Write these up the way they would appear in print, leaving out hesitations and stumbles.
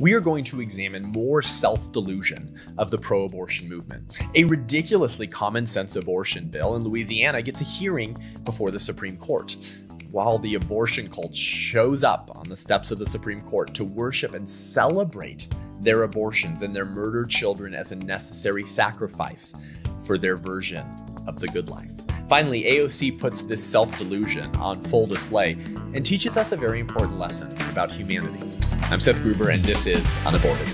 we are going to examine more self-delusion of the pro-abortion movement. A ridiculously common sense abortion bill in Louisiana gets a hearing before the Supreme Court, while the abortion cult shows up on the steps of the Supreme Court to worship and celebrate their abortions and their murdered children as a necessary sacrifice for their version of the good life. Finally, AOC puts this self-delusion on full display and teaches us a very important lesson about humanity. I'm Seth Gruber, and this is UnAborted.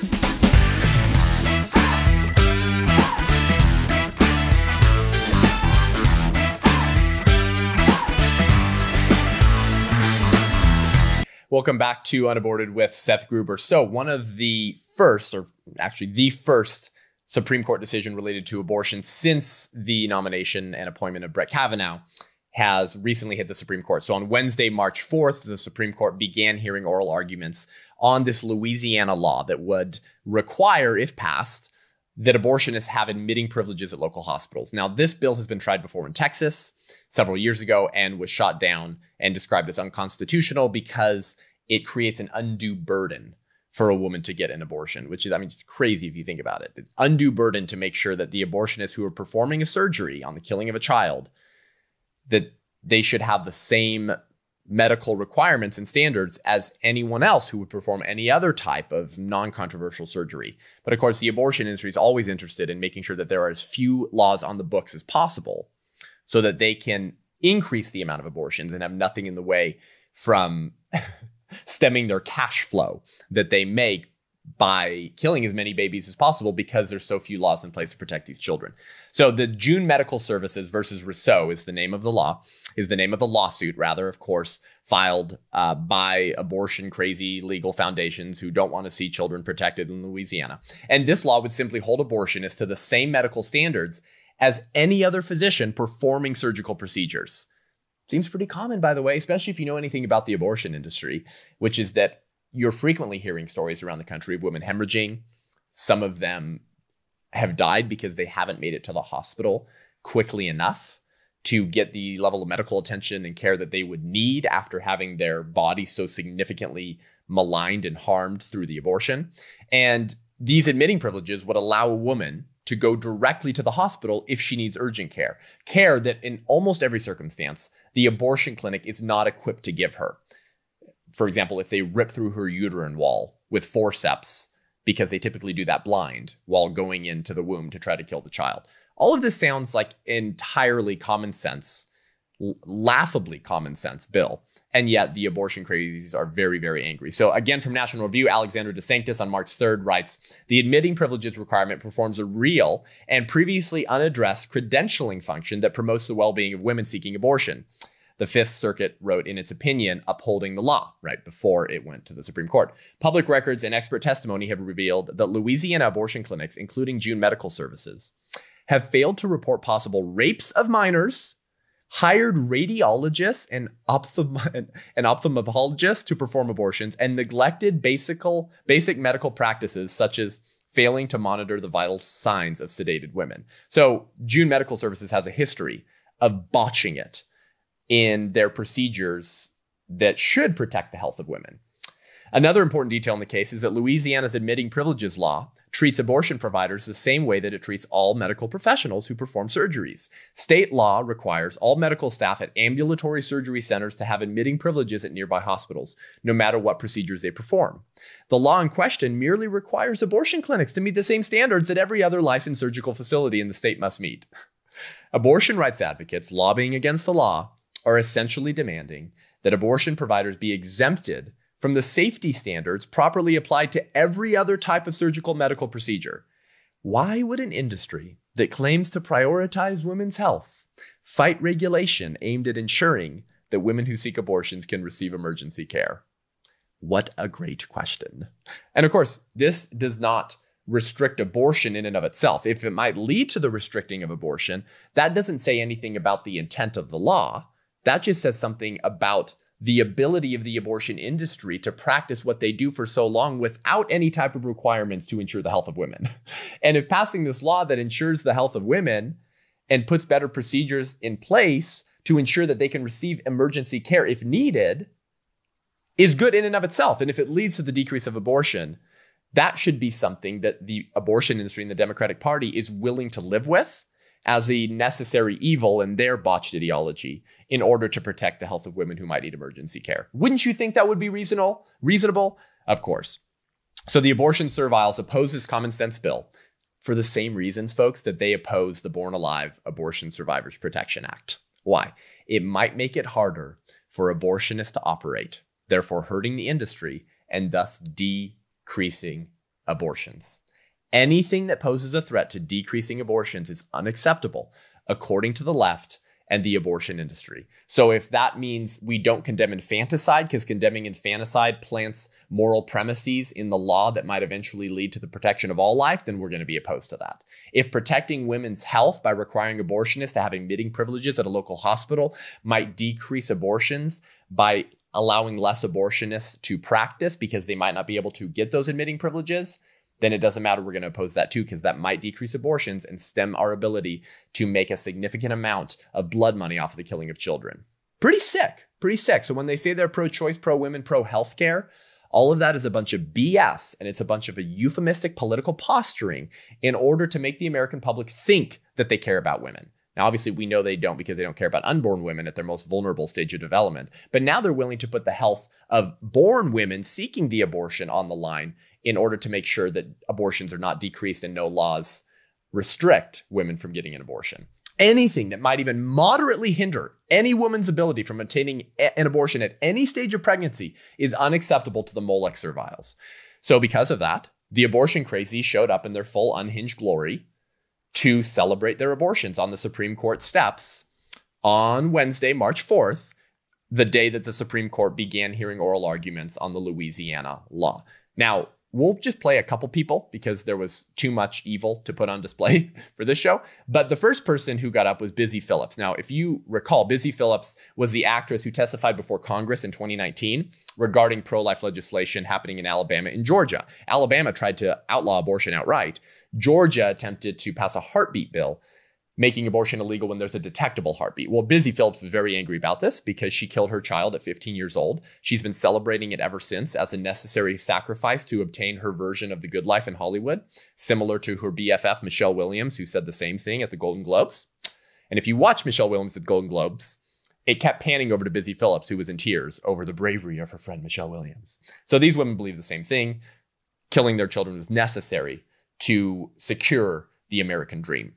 Welcome back to UnAborted with Seth Gruber. So one of the first, or actually the first, Supreme Court decision related to abortion since the nomination and appointment of Brett Kavanaugh has recently hit the Supreme Court. So on Wednesday, March 4th, the Supreme Court began hearing oral arguments on this Louisiana law that would require, if passed, that abortionists have admitting privileges at local hospitals. Now, this bill has been tried before in Texas several years ago and was shot down and described as unconstitutional because it creates an undue burden for a woman to get an abortion, which is, it's crazy if you think about it. It's undue burden to make sure that the abortionists who are performing a surgery on the killing of a child, that they should have the same medical requirements and standards as anyone else who would perform any other type of non-controversial surgery. But of course, the abortion industry is always interested in making sure that there are as few laws on the books as possible so that they can increase the amount of abortions and have nothing in the way from stemming their cash flow that they make by killing as many babies as possible because there's so few laws in place to protect these children. So the June Medical Services versus Rousseau is the name of the lawsuit, of course, filed by abortion crazy legal foundations who don't want to see children protected in Louisiana. And this law would simply hold abortionists to the same medical standards as any other physician performing surgical procedures. Seems pretty common, by the way, especially if you know anything about the abortion industry, which is that you're frequently hearing stories around the country of women hemorrhaging. Some of them have died because they haven't made it to the hospital quickly enough to get the level of medical attention and care that they would need after having their body so significantly maligned and harmed through the abortion. And these admitting privileges would allow a woman to go directly to the hospital if she needs urgent care that in almost every circumstance, the abortion clinic is not equipped to give her. For example, if they rip through her uterine wall with forceps, because they typically do that blind while going into the womb to try to kill the child. All of this sounds like entirely common sense, laughably common sense bill. And yet the abortion crazies are very, very angry. So again, from National Review, Alexander DeSanctis on March 3rd writes, the admitting privileges requirement performs a real and previously unaddressed credentialing function that promotes the well-being of women seeking abortion. The Fifth Circuit wrote in its opinion upholding the law right before it went to the Supreme Court. Public records and expert testimony have revealed that Louisiana abortion clinics, including June Medical Services, have failed to report possible rapes of minors, hired radiologists and ophthalmologists to perform abortions, and neglected basic medical practices such as failing to monitor the vital signs of sedated women. So June Medical Services has a history of botching it in their procedures that should protect the health of women. Another important detail in the case is that Louisiana's admitting privileges law treats abortion providers the same way that it treats all medical professionals who perform surgeries. State law requires all medical staff at ambulatory surgery centers to have admitting privileges at nearby hospitals, no matter what procedures they perform. The law in question merely requires abortion clinics to meet the same standards that every other licensed surgical facility in the state must meet. Abortion rights advocates lobbying against the law are essentially demanding that abortion providers be exempted from the safety standards properly applied to every other type of surgical medical procedure. Why would an industry that claims to prioritize women's health fight regulation aimed at ensuring that women who seek abortions can receive emergency care? What a great question. And of course, this does not restrict abortion in and of itself. If it might lead to the restricting of abortion, that doesn't say anything about the intent of the law. That just says something about the ability of the abortion industry to practice what they do for so long without any type of requirements to ensure the health of women. And if passing this law that ensures the health of women and puts better procedures in place to ensure that they can receive emergency care if needed is good in and of itself. And if it leads to the decrease of abortion, That should be something that the abortion industry and the Democratic Party is willing to live with as a necessary evil in their botched ideology in order to protect the health of women who might need emergency care. Wouldn't you think that would be reasonable? Of course. So the abortion serviles oppose this common sense bill for the same reasons, folks, that they oppose the Born Alive Abortion Survivors Protection Act. Why? It might make it harder for abortionists to operate, therefore hurting the industry and thus decreasing abortions. Anything that poses a threat to decreasing abortions is unacceptable, according to the left and the abortion industry. So if that means we don't condemn infanticide, because condemning infanticide plants moral premises in the law that might eventually lead to the protection of all life, then we're going to be opposed to that. If protecting women's health by requiring abortionists to have admitting privileges at a local hospital might decrease abortions by allowing less abortionists to practice because they might not be able to get those admitting privileges, then it doesn't matter. We're going to oppose that too, because that might decrease abortions and stem our ability to make a significant amount of blood money off of the killing of children. Pretty sick. So when they say they're pro-choice, pro-women, pro-healthcare, all of that is a bunch of BS, and it's a bunch of a euphemistic political posturing in order to make the American public think that they care about women. Now, obviously, we know they don't, because they don't care about unborn women at their most vulnerable stage of development. But now they're willing to put the health of born women seeking the abortion on the line in order to make sure that abortions are not decreased and no laws restrict women from getting an abortion. Anything that might even moderately hinder any woman's ability from obtaining an abortion at any stage of pregnancy is unacceptable to the Molech serviles. So because of that, the abortion crazies showed up in their full unhinged glory to celebrate their abortions on the Supreme Court steps on Wednesday, March 4th, the day that the Supreme Court began hearing oral arguments on the Louisiana law. Now, we'll just play a couple people because there was too much evil to put on display for this show. But the first person who got up was Busy Phillips. Now, if you recall, Busy Phillips was the actress who testified before Congress in 2019 regarding pro-life legislation happening in Alabama and Georgia. Alabama tried to outlaw abortion outright. Georgia attempted to pass a heartbeat bill, making abortion illegal when there's a detectable heartbeat. Well, Busy Phillips was very angry about this because she killed her child at 15 years old. She's been celebrating it ever since as a necessary sacrifice to obtain her version of the good life in Hollywood, similar to her BFF, Michelle Williams, who said the same thing at the Golden Globes. And if you watch Michelle Williams at the Golden Globes, it kept panning over to Busy Phillips, who was in tears over the bravery of her friend Michelle Williams. So these women believe the same thing. Killing their children is necessary to secure the American dream.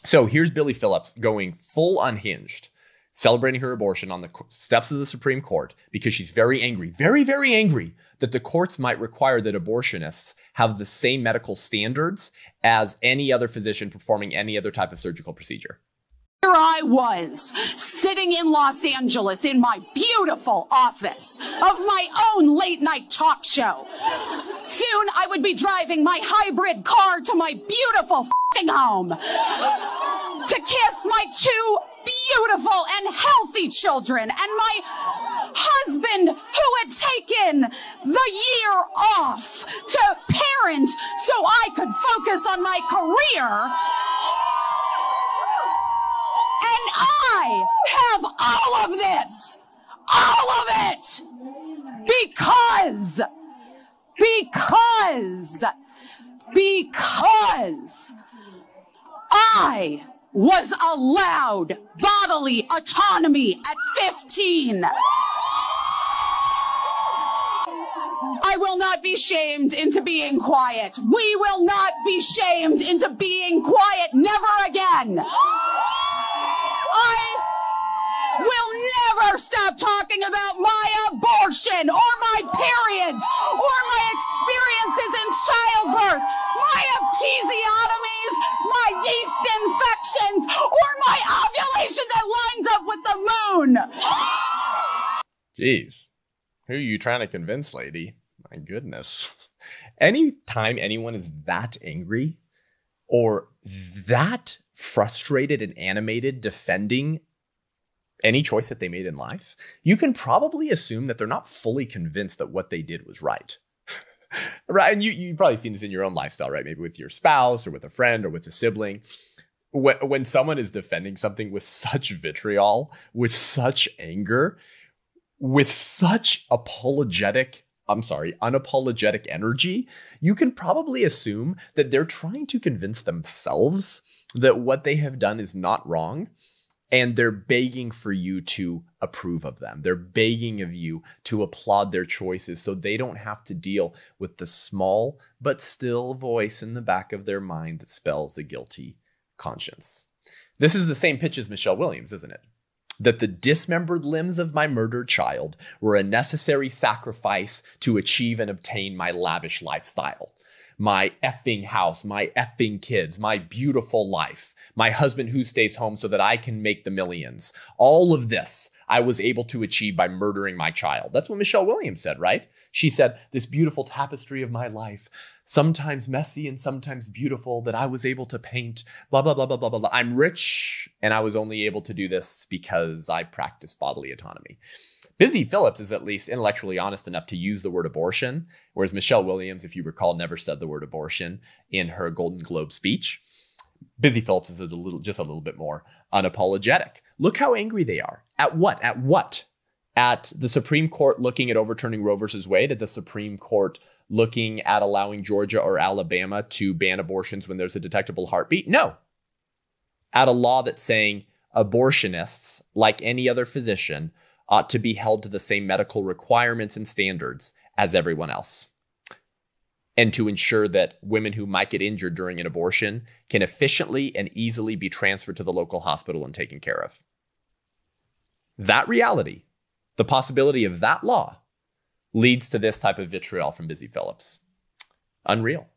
So here's Billy Phillips going full unhinged, celebrating her abortion on the steps of the Supreme Court because she's very angry, very, very angry that the courts might require that abortionists have the same medical standards as any other physician performing any other type of surgical procedure. Here I was, sitting in Los Angeles in my beautiful office of my own late-night talk show. Soon I would be driving my hybrid car to my beautiful f***ing home to kiss my two beautiful and healthy children and my husband who had taken the year off to parent so I could focus on my career. I have all of this, all of it, because I was allowed bodily autonomy at 15. I will not be shamed into being quiet. We will not be shamed into being quiet. Never again. I will never stop talking about my abortion or my periods or my experiences in childbirth, my episiotomies, my yeast infections, or my ovulation that lines up with the moon. Jeez. Who are you trying to convince, lady? My goodness. Anytime anyone is that angry or that frustrated and animated defending any choice that they made in life, you can probably assume that they're not fully convinced that what they did was right. Right? And you've probably seen this in your own lifestyle, right? Maybe with your spouse or with a friend or with a sibling. When someone is defending something with such vitriol, with such anger, with such apologetic unapologetic energy, you can probably assume that they're trying to convince themselves that what they have done is not wrong. And they're begging for you to approve of them. They're begging of you to applaud their choices so they don't have to deal with the small but still voice in the back of their mind that spells a guilty conscience. This is the same pitch as Michelle Williams, isn't it? That the dismembered limbs of my murdered child were a necessary sacrifice to achieve and obtain my lavish lifestyle. My effing house, my effing kids, my beautiful life, my husband who stays home so that I can make the millions. All of this I was able to achieve by murdering my child. That's what Michelle Williams said, right? She said, this beautiful tapestry of my life, sometimes messy and sometimes beautiful, that I was able to paint, blah, blah, blah, blah, blah, blah. I'm rich, and I was only able to do this because I practice bodily autonomy. Busy Phillips is at least intellectually honest enough to use the word abortion, whereas Michelle Williams, if you recall, never said the word abortion in her Golden Globe speech. Busy Phillips is just a little bit more unapologetic. Look how angry they are. At what? At what? At the Supreme Court looking at overturning Roe versus Wade? At the Supreme Court looking at allowing Georgia or Alabama to ban abortions when there's a detectable heartbeat? No. At a law that's saying abortionists, like any other physician, ought to be held to the same medical requirements and standards as everyone else. And to ensure that women who might get injured during an abortion can efficiently and easily be transferred to the local hospital and taken care of. That reality, the possibility of that law, leads to this type of vitriol from Busy Phillips. Unreal.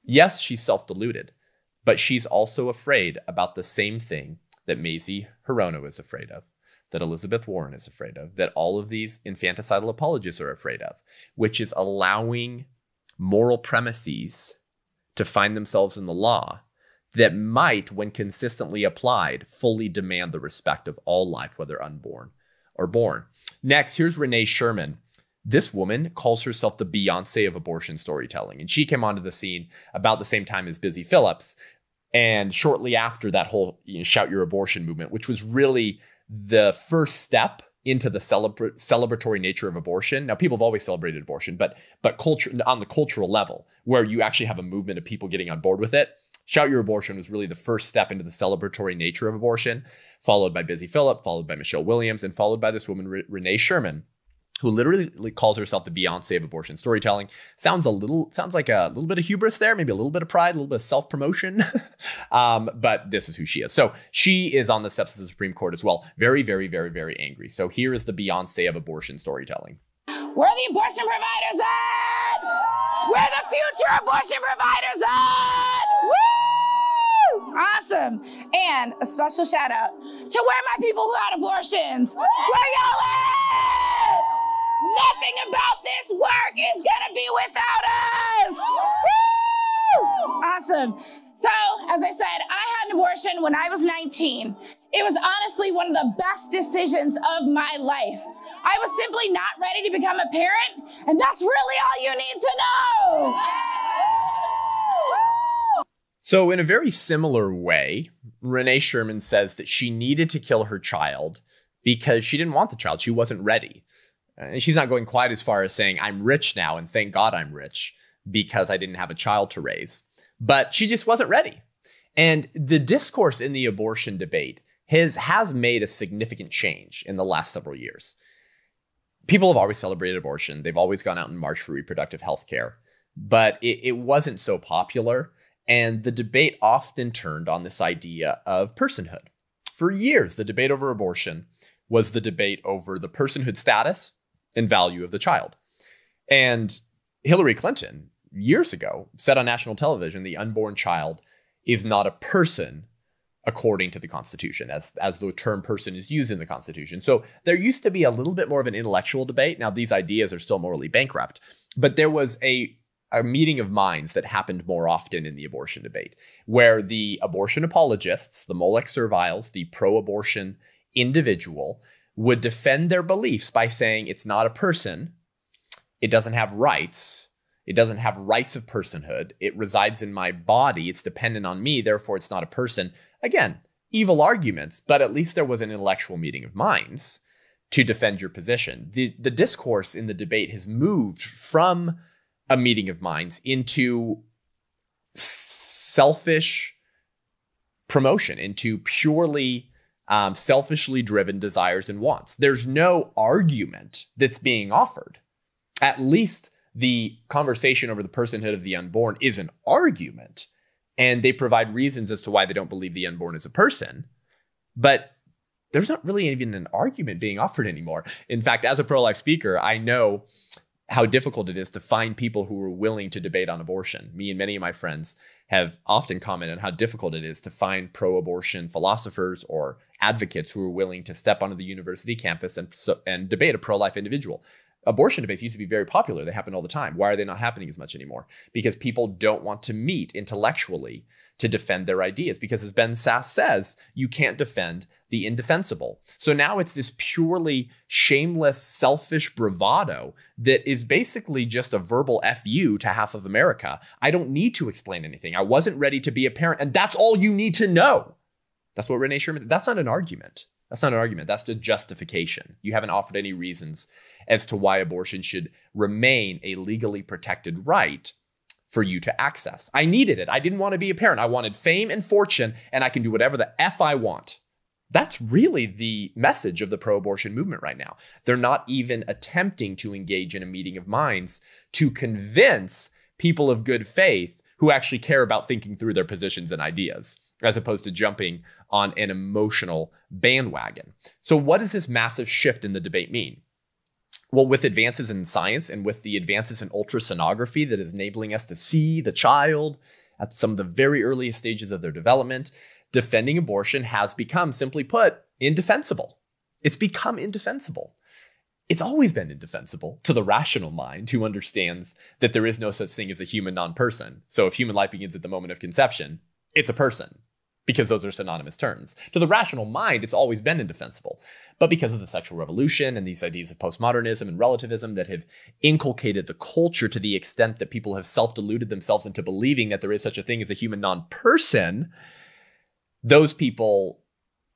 Yes, she's self-deluded, but she's also afraid about the same thing that Mazie Hirono is afraid of, that Elizabeth Warren is afraid of, that all of these infanticidal apologists are afraid of, which is allowing moral premises to find themselves in the law that might, when consistently applied, fully demand the respect of all life, whether unborn or born. Next, here's Renee Sherman. This woman calls herself the Beyonce of abortion storytelling, and she came onto the scene about the same time as Busy Phillips, and shortly after that whole Shout Your Abortion movement, which was really the first step into the celebratory nature of abortion. Now, people have always celebrated abortion, but culture on the cultural level, where you actually have a movement of people getting on board with it. Shout Your Abortion was really the first step into the celebratory nature of abortion, followed by Busy Phillips, followed by Michelle Williams, and followed by this woman, Renee Sherman, who literally calls herself the Beyonce of abortion storytelling. Sounds like a little bit of hubris there, maybe a little bit of pride, a little bit of self-promotion. But this is who she is. So she is on the steps of the Supreme Court as well. Very, very, very, very angry. So here is the Beyonce of abortion storytelling. Where are the abortion providers at? Where are the future abortion providers at? Woo! Awesome. And a special shout out to where my people who had abortions. Where y'all at? Nothing about this work is gonna be without us. Woo! Awesome. So, as I said, I had an abortion when I was 19. It was honestly one of the best decisions of my life. I was simply not ready to become a parent, and that's really all you need to know. So in a very similar way, Renee Sherman says that she needed to kill her child because she didn't want the child. She wasn't ready. And she's not going quite as far as saying, I'm rich now, and thank God I'm rich because I didn't have a child to raise. But she just wasn't ready. And the discourse in the abortion debate has made a significant change in the last several years. People have always celebrated abortion. They've always gone out and marched for reproductive health care. But it wasn't so popular. And the debate often turned on this idea of personhood. For years, the debate over abortion was the debate over the personhood status and value of the child. And Hillary Clinton, years ago, said on national television, the unborn child is not a person according to the Constitution, as the term person is used in the Constitution. So there used to be a little bit more of an intellectual debate. Now, these ideas are still morally bankrupt, but there was a meeting of minds that happened more often in the abortion debate, where the abortion apologists, the Molech serviles, the pro-abortion individual, would defend their beliefs by saying it's not a person, it doesn't have rights, it doesn't have rights of personhood, it resides in my body, it's dependent on me, therefore it's not a person. Again, evil arguments, but at least there was an intellectual meeting of minds to defend your position. The discourse in the debate has moved from a meeting of minds into selfish promotion, into purely selfishly driven desires and wants. There's no argument that's being offered. At least the conversation over the personhood of the unborn is an argument, and they provide reasons as to why they don't believe the unborn is a person. But there's not really even an argument being offered anymore. In fact, as a pro-life speaker, I know how difficult it is to find people who are willing to debate on abortion. Me and many of my friends have often commented on how difficult it is to find pro-abortion philosophers or advocates who are willing to step onto the university campus and debate a pro-life individual. Abortion debates used to be very popular. They happen all the time. Why are they not happening as much anymore? Because people don't want to meet intellectually to defend their ideas. Because as Ben Sass says, you can't defend the indefensible. So now it's this purely shameless, selfish bravado that is basically just a verbal FU to half of America. I don't need to explain anything. I wasn't ready to be a parent, and that's all you need to know. That's what Renee Sherman, that's not an argument. That's not an argument. That's the justification. You haven't offered any reasons as to why abortion should remain a legally protected right for you to access. I needed it. I didn't want to be a parent. I wanted fame and fortune, and I can do whatever the F I want. That's really the message of the pro-abortion movement right now. They're not even attempting to engage in a meeting of minds to convince people of good faith who actually care about thinking through their positions and ideas, as opposed to jumping on an emotional bandwagon. So what does this massive shift in the debate mean? Well, with advances in science and with the advances in ultrasonography that is enabling us to see the child at some of the very earliest stages of their development, defending abortion has become, simply put, indefensible. It's become indefensible. It's always been indefensible to the rational mind who understands that there is no such thing as a human non-person. So if human life begins at the moment of conception, it's a person, because those are synonymous terms. To the rational mind, it's always been indefensible. But because of the sexual revolution and these ideas of postmodernism and relativism that have inculcated the culture to the extent that people have self-deluded themselves into believing that there is such a thing as a human non-person, those people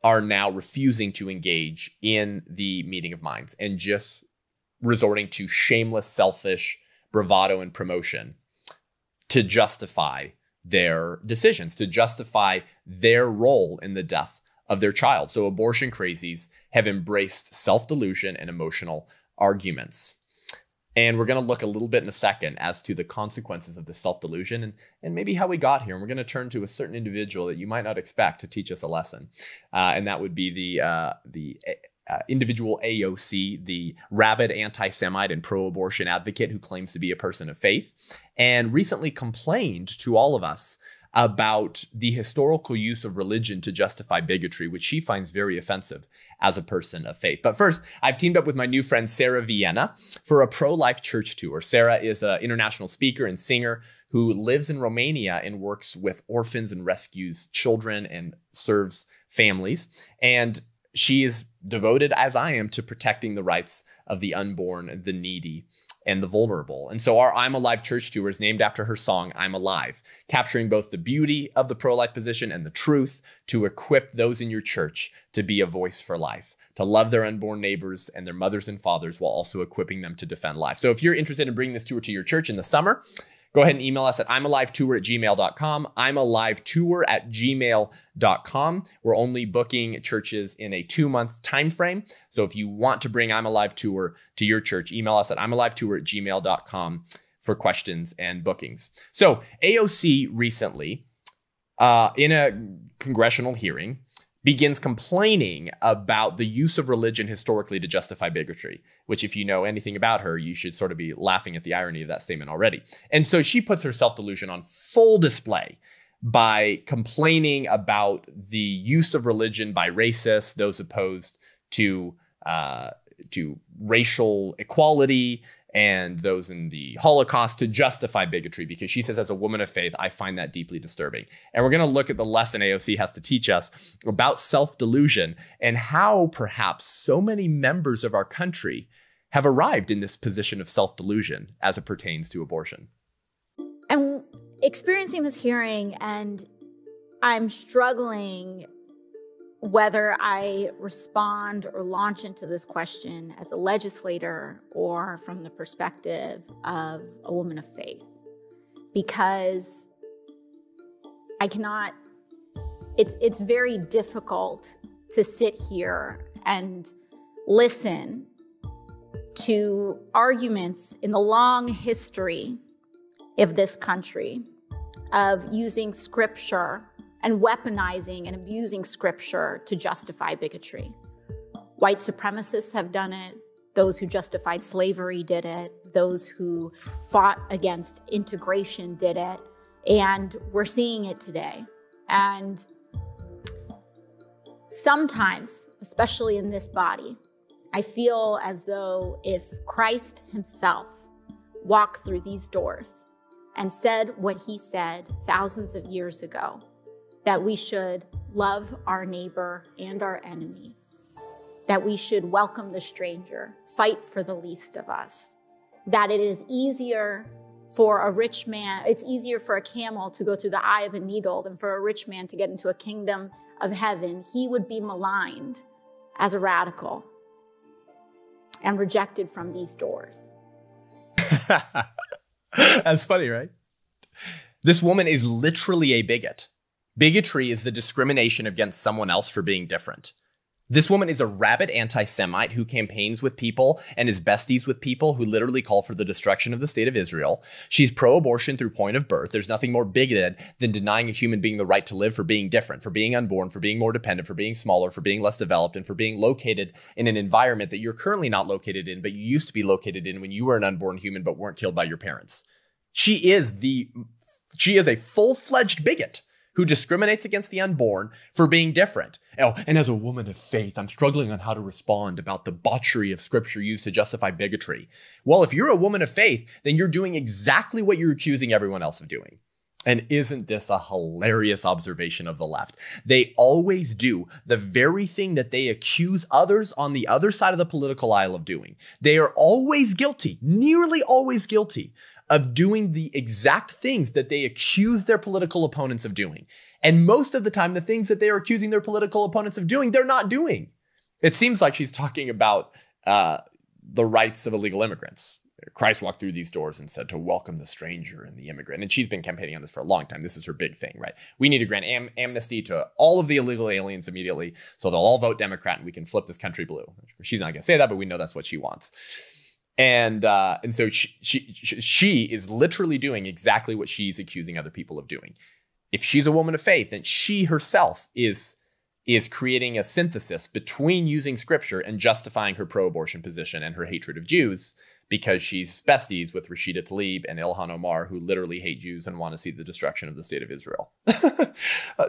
are now refusing to engage in the meeting of minds and just resorting to shameless, selfish bravado and promotion to justify their decisions, to justify their role in the death of their child. So abortion crazies have embraced self-delusion and emotional arguments. And we're going to look a little bit in a second as to the consequences of the self-delusion and maybe how we got here. And we're going to turn to a certain individual that you might not expect to teach us a lesson. And that would be the individual AOC, the rabid anti-Semite and pro-abortion advocate who claims to be a person of faith, and recently complained to all of us about the historical use of religion to justify bigotry, which she finds very offensive as a person of faith. But first, I've teamed up with my new friend Sarah Vienna for a pro-life church tour. Sarah is an international speaker and singer who lives in Romania and works with orphans and rescues children and serves families. And she is devoted, as I am, to protecting the rights of the unborn, the needy, and the vulnerable. And so our I'm Alive church tour is named after her song, I'm Alive, capturing both the beauty of the pro-life position and the truth to equip those in your church to be a voice for life, to love their unborn neighbors and their mothers and fathers while also equipping them to defend life. So if you're interested in bringing this tour to your church in the summer, go ahead and email us at imalive2@gmail.com, imalive2@gmail.com. We're only booking churches in a 2-month time frame. So if you want to bring I'm Alive Tour to your church, email us at imalive2@gmail.com for questions and bookings. So AOC recently, in a congressional hearing, begins complaining about the use of religion historically to justify bigotry, which if you know anything about her, you should sort of be laughing at the irony of that statement already. And so she puts her self-delusion on full display by complaining about the use of religion by racists, those opposed to racial equality, and those in the Holocaust to justify bigotry, because she says, as a woman of faith, I find that deeply disturbing. And we're going to look at the lesson AOC has to teach us about self-delusion and how perhaps so many members of our country have arrived in this position of self-delusion as it pertains to abortion. I'm experiencing this hearing and I'm struggling whether I respond or launch into this question as a legislator or from the perspective of a woman of faith, because I cannot, it's very difficult to sit here and listen to arguments in the long history of this country of using scripture and weaponizing and abusing scripture to justify bigotry. White supremacists have done it. Those who justified slavery did it. Those who fought against integration did it. And we're seeing it today. And sometimes, especially in this body, I feel as though if Christ himself walked through these doors and said what he said thousands of years ago, that we should love our neighbor and our enemy, that we should welcome the stranger, fight for the least of us, that it is easier for a rich man, it's easier for a camel to go through the eye of a needle than for a rich man to get into a kingdom of heaven, he would be maligned as a radical and rejected from these doors. That's funny, right? This woman is literally a bigot. Bigotry is the discrimination against someone else for being different. This woman is a rabid anti-Semite who campaigns with people and is besties with people who literally call for the destruction of the state of Israel. She's pro-abortion through point of birth. There's nothing more bigoted than denying a human being the right to live for being different, for being unborn, for being more dependent, for being smaller, for being less developed, and for being located in an environment that you're currently not located in, but you used to be located in when you were an unborn human but weren't killed by your parents. She is a full-fledged bigot who discriminates against the unborn for being different. Oh, and as a woman of faith, I'm struggling on how to respond about the botchery of scripture used to justify bigotry. Well, if you're a woman of faith, then you're doing exactly what you're accusing everyone else of doing. And isn't this a hilarious observation of the left? They always do the very thing that they accuse others on the other side of the political aisle of doing. They are always guilty, nearly always guilty, of doing the exact things that they accuse their political opponents of doing. And most of the time, the things that they are accusing their political opponents of doing, they're not doing. It seems like she's talking about the rights of illegal immigrants. Christ walked through these doors and said to welcome the stranger and the immigrant. And she's been campaigning on this for a long time. This is her big thing, right? We need to grant amnesty to all of the illegal aliens immediately so they'll all vote Democrat and we can flip this country blue. She's not going to say that, but we know that's what she wants. And so she is literally doing exactly what she's accusing other people of doing. If she's a woman of faith, then she herself is creating a synthesis between using scripture and justifying her pro-abortion position and her hatred of Jews, because she's besties with Rashida Tlaib and Ilhan Omar, who literally hate Jews and want to see the destruction of the state of Israel.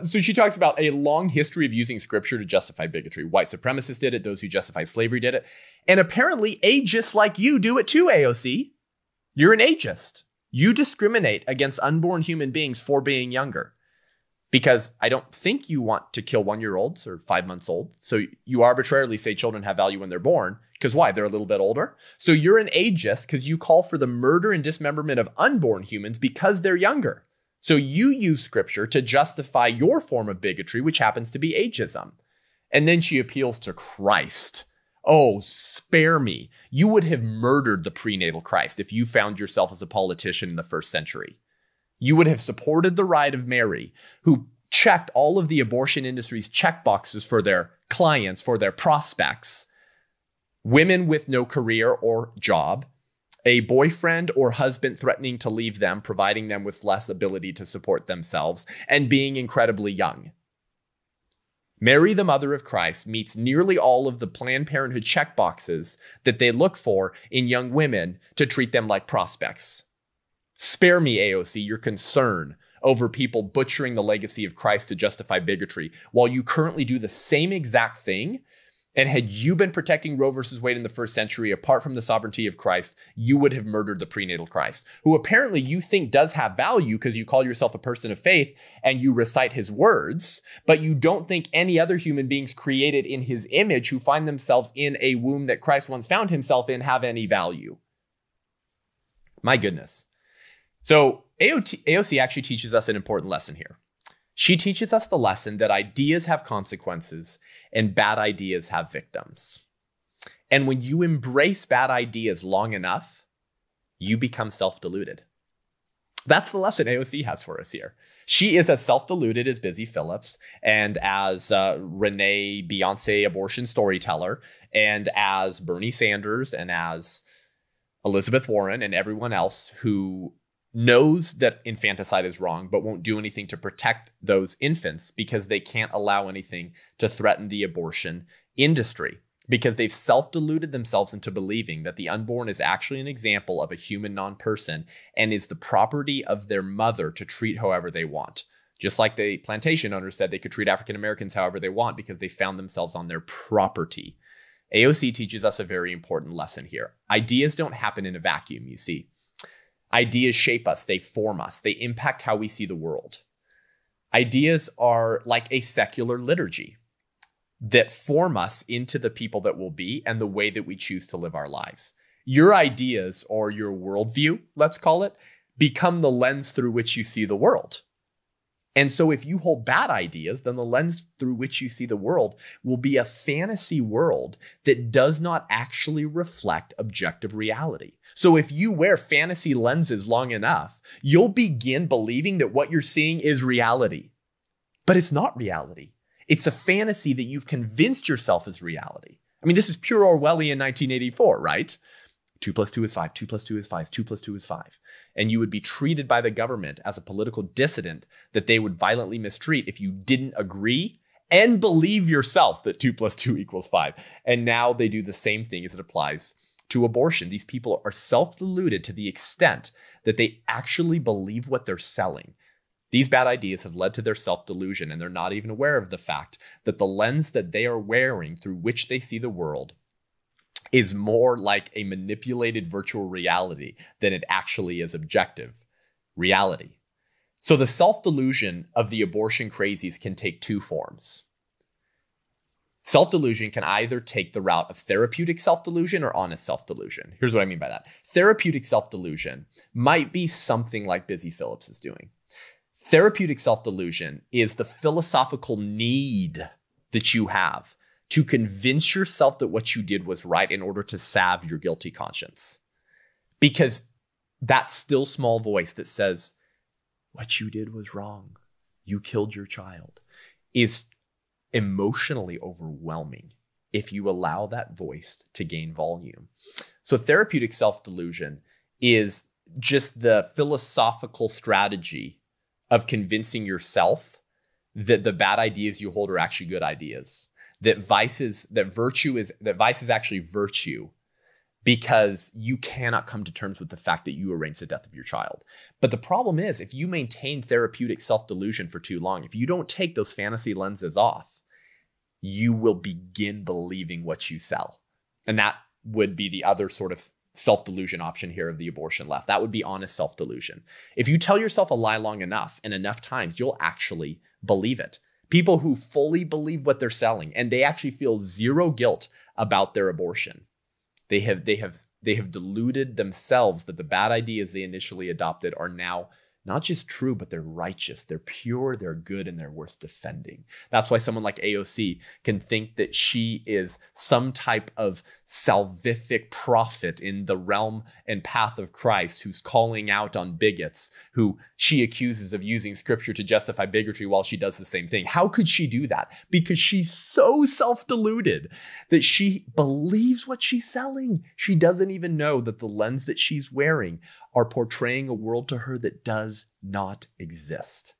So she talks about a long history of using scripture to justify bigotry. White supremacists did it. Those who justified slavery did it. And apparently ageists like you do it too, AOC. You're an ageist. You discriminate against unborn human beings for being younger. Because I don't think you want to kill 1-year-olds or 5 months old. So you arbitrarily say children have value when they're born. Because why? They're a little bit older. So you're an ageist because you call for the murder and dismemberment of unborn humans because they're younger. So you use scripture to justify your form of bigotry, which happens to be ageism. And then she appeals to Christ. Oh, spare me. You would have murdered the prenatal Christ if you found yourself as a politician in the first century. You would have supported the right of Mary, who checked all of the abortion industry's checkboxes for their clients, for their prospects. Women with no career or job, a boyfriend or husband threatening to leave them, providing them with less ability to support themselves, and being incredibly young. Mary, the mother of Christ, meets nearly all of the Planned Parenthood checkboxes that they look for in young women to treat them like prospects. Spare me, AOC, your concern over people butchering the legacy of Christ to justify bigotry, while you currently do the same exact thing. And had you been protecting Roe versus Wade in the first century, apart from the sovereignty of Christ, you would have murdered the prenatal Christ, who apparently you think does have value because you call yourself a person of faith and you recite his words, but you don't think any other human beings created in his image who find themselves in a womb that Christ once found himself in have any value. My goodness. So AOC actually teaches us an important lesson here. She teaches us the lesson that ideas have consequences and bad ideas have victims. And when you embrace bad ideas long enough, you become self-deluded. That's the lesson AOC has for us here. She is as self-deluded as Busy Phillips and as Renee Beyonce abortion storyteller and as Bernie Sanders and as Elizabeth Warren and everyone else who knows that infanticide is wrong, but won't do anything to protect those infants because they can't allow anything to threaten the abortion industry, because they've self-deluded themselves into believing that the unborn is actually an example of a human non-person and is the property of their mother to treat however they want. Just like the plantation owners said they could treat African Americans however they want because they found themselves on their property. AOC teaches us a very important lesson here. Ideas don't happen in a vacuum, you see. Ideas shape us, they form us, they impact how we see the world. Ideas are like a secular liturgy that form us into the people that we'll be and the way that we choose to live our lives. Your ideas, or your worldview, let's call it, become the lens through which you see the world. And so if you hold bad ideas, then the lens through which you see the world will be a fantasy world that does not actually reflect objective reality. So if you wear fantasy lenses long enough, you'll begin believing that what you're seeing is reality. But it's not reality. It's a fantasy that you've convinced yourself is reality. I mean, this is pure Orwellian 1984, right? 2 + 2 is 5, 2 + 2 is 5, 2 + 2 is 5. And you would be treated by the government as a political dissident that they would violently mistreat if you didn't agree and believe yourself that 2 + 2 = 5. And now they do the same thing as it applies to abortion. These people are self-deluded to the extent that they actually believe what they're selling. These bad ideas have led to their self-delusion, and they're not even aware of the fact that the lens that they are wearing through which they see the world is more like a manipulated virtual reality than it actually is objective reality. So the self-delusion of the abortion crazies can take two forms. Self-delusion can either take the route of therapeutic self-delusion or honest self-delusion. Here's what I mean by that. Therapeutic self-delusion might be something like Busy Phillips is doing. Therapeutic self-delusion is the philosophical need that you have to convince yourself that what you did was right in order to salve your guilty conscience. Because that still small voice that says, what you did was wrong, you killed your child, is emotionally overwhelming if you allow that voice to gain volume. So therapeutic self-delusion is just the philosophical strategy of convincing yourself that the bad ideas you hold are actually good ideas. That vice is actually virtue because you cannot come to terms with the fact that you arranged the death of your child. But the problem is, if you maintain therapeutic self-delusion for too long, if you don't take those fantasy lenses off, you will begin believing what you sell. And that would be the other sort of self-delusion option here of the abortion left. That would be honest self-delusion. If you tell yourself a lie long enough and enough times, you'll actually believe it. People who fully believe what they're selling and they actually feel zero guilt about their abortion. They have deluded themselves that the bad ideas they initially adopted are now not just true, but they're righteous, they're pure, they're good, and they're worth defending. That's why someone like AOC can think that she is some type of salvific prophet in the realm and path of Christ who's calling out on bigots, who she accuses of using scripture to justify bigotry while she does the same thing. How could she do that? Because she's so self-deluded that she believes what she's selling. She doesn't even know that the lens that she's wearing are portraying a world to her that does not exist.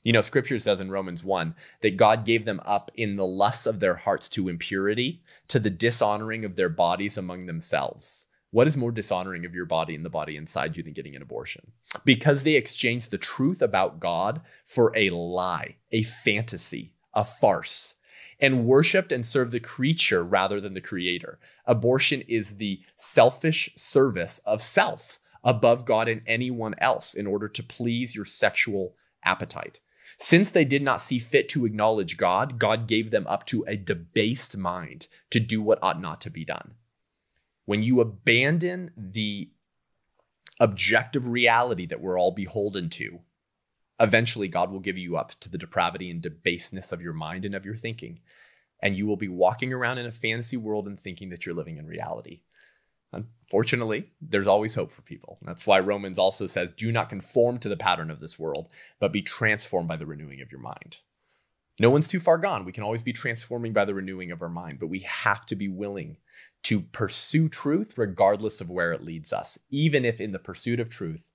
You know, scripture says in Romans 1 that God gave them up in the lusts of their hearts to impurity, to the dishonoring of their bodies among themselves. What is more dishonoring of your body and the body inside you than getting an abortion? Because they exchanged the truth about God for a lie, a fantasy, a farce, and worshiped and served the creature rather than the creator. Abortion is the selfish service of self above God and anyone else in order to please your sexual appetite. Since they did not see fit to acknowledge God, God gave them up to a debased mind to do what ought not to be done. When you abandon the objective reality that we're all beholden to Eventually, God will give you up to the depravity and debaseness of your mind and of your thinking. And you will be walking around in a fantasy world and thinking that you're living in reality. Unfortunately, there's always hope for people. That's why Romans also says, do not conform to the pattern of this world, but be transformed by the renewing of your mind. No one's too far gone. We can always be transforming by the renewing of our mind, but we have to be willing to pursue truth regardless of where it leads us. Even if in the pursuit of truth,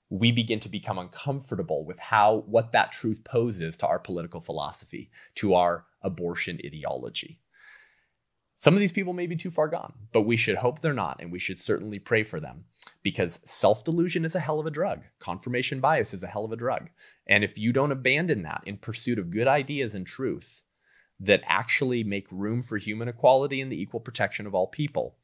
we begin to become uncomfortable with what that truth poses to our political philosophy, to our abortion ideology. Some of these people may be too far gone, but we should hope they're not, and we should certainly pray for them, because self-delusion is a hell of a drug. Confirmation bias is a hell of a drug. And if you don't abandon that in pursuit of good ideas and truth that actually make room for human equality and the equal protection of all people,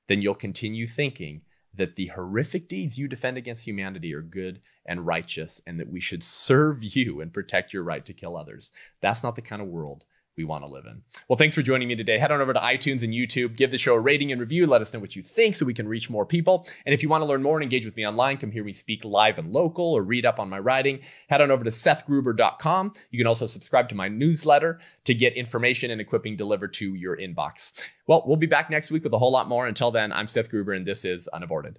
then you'll continue thinking that the horrific deeds you defend against humanity are good and righteous, and that we should serve you and protect your right to kill others. That's not the kind of world we want to live in. Well, thanks for joining me today. Head on over to iTunes and YouTube. Give the show a rating and review. Let us know what you think so we can reach more people. And if you want to learn more and engage with me online, come hear me speak live and local or read up on my writing, head on over to SethGruber.com. You can also subscribe to my newsletter to get information and equipping delivered to your inbox. Well, we'll be back next week with a whole lot more. Until then, I'm Seth Gruber, and this is UnAborted.